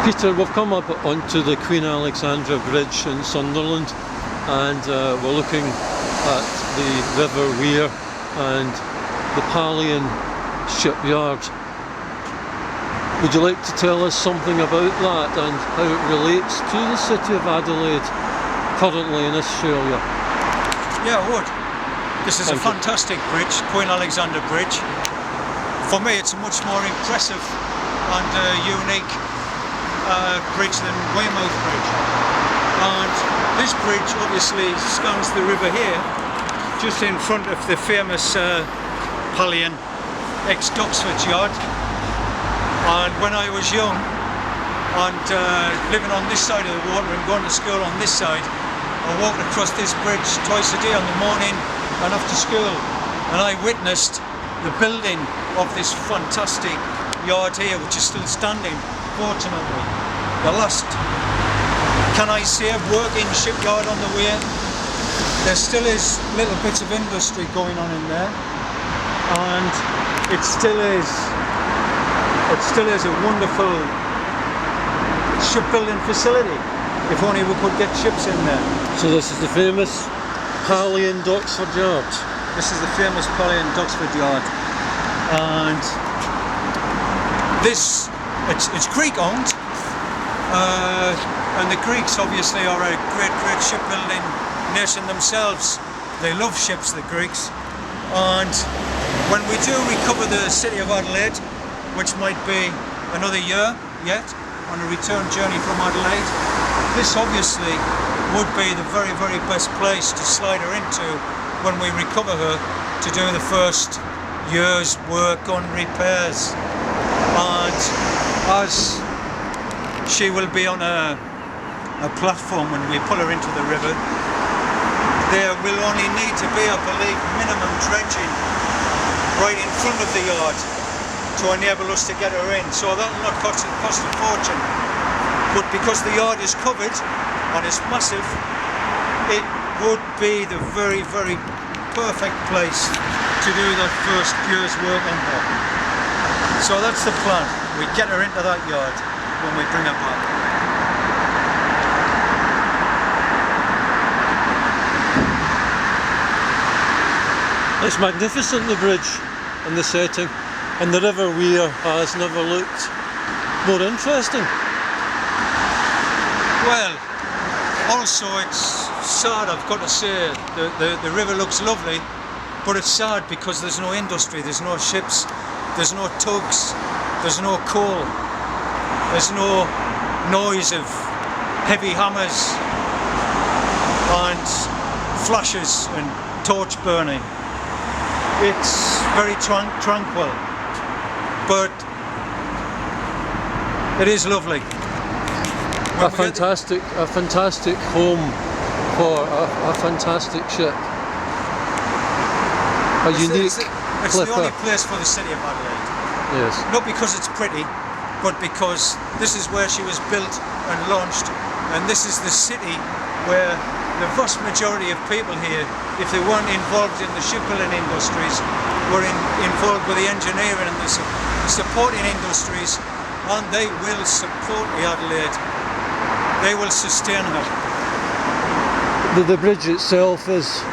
Peter, we've come up onto the Queen Alexandra Bridge in Sunderland, and we're looking at the River Wear and the PALLION shipyard. Would you like to tell us something about that and how it relates to the city of Adelaide currently in Australia? Yeah, I would. This is a fantastic bridge, Queen Alexandra Bridge. For me, it's a much more impressive and unique bridge than Weymouth Bridge. And this bridge obviously spans the river here, just in front of the famous PALLION ex-Doxford yard. And when I was young and living on this side of the water and going to school on this side, I walked across this bridge twice a day in the morning and after school, and I witnessed the building of this fantastic yard here, which is still standing, fortunately. The last, can I say, working shipyard on the way. There still is little bits of industry going on in there, and it still is a wonderful shipbuilding facility. If only we could get ships in there. So this is the famous PALLION Doxford yard. This is the famous PALLION Doxford yard, and it's Greek owned, and the Greeks obviously are a great shipbuilding nation themselves. They love ships, the Greeks. And when we do recover the city of Adelaide, which might be another year yet on a return journey from Adelaide, this obviously would be the very best place to slide her into when we recover her to do the first year's work on repairs. And as she will be on a platform when we pull her into the river, there will only need to be, I believe, minimum dredging right in front of the yard to enable us to get her in. So that will not cost a fortune. But because the yard is covered and it's massive, it would be the very perfect place to do that first year's work on her. So that's the plan. We get her into that yard when we bring her back. It's magnificent, the bridge and the setting, and the River Wear has never looked more interesting. Well, also it's sad, I've got to say, the river looks lovely, but it's sad because there's no industry, there's no ships, there's no tugs, there's no coal, there's no noise of heavy hammers and flashes and torch burning. It's very tranquil, but it is lovely. A fantastic home for a fantastic ship. A unique clipper. It's the only place for the city of Adelaide. Yes. Not because it's pretty, but because this is where she was built and launched, and this is the city where the vast majority of people here, if they weren't involved in the shipbuilding industries, were involved with the engineering and the supporting industries, and they will support the Adelaide. They will sustain her. The bridge itself is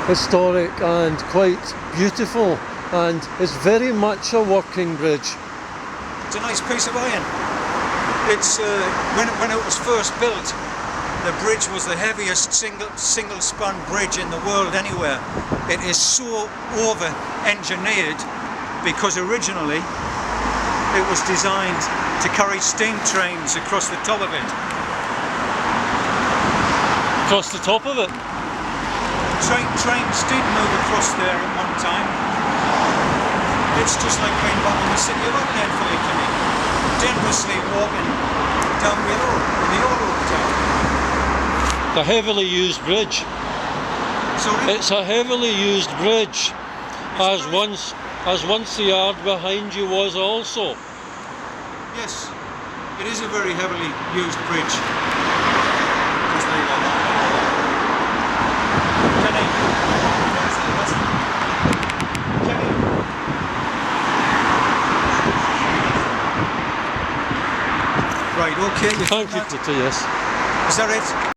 historic and quite beautiful, and it's very much a working bridge. It's a nice piece of iron. It's when it was first built, the bridge was the heaviest single span bridge in the world anywhere. It is so over-engineered because originally it was designed to carry steam trains across the top of it. Across the top of it? Trains did move across there at one time. It's just like being back in the city of Adelaide for you, Kenny. Dangerously walking down the road, the old town. A heavily used bridge. Sorry? It's a heavily used bridge, as once the yard behind you was also. Yes, it is a very heavily used bridge. Right, okay. Thank you, Peter, yes. Is that it?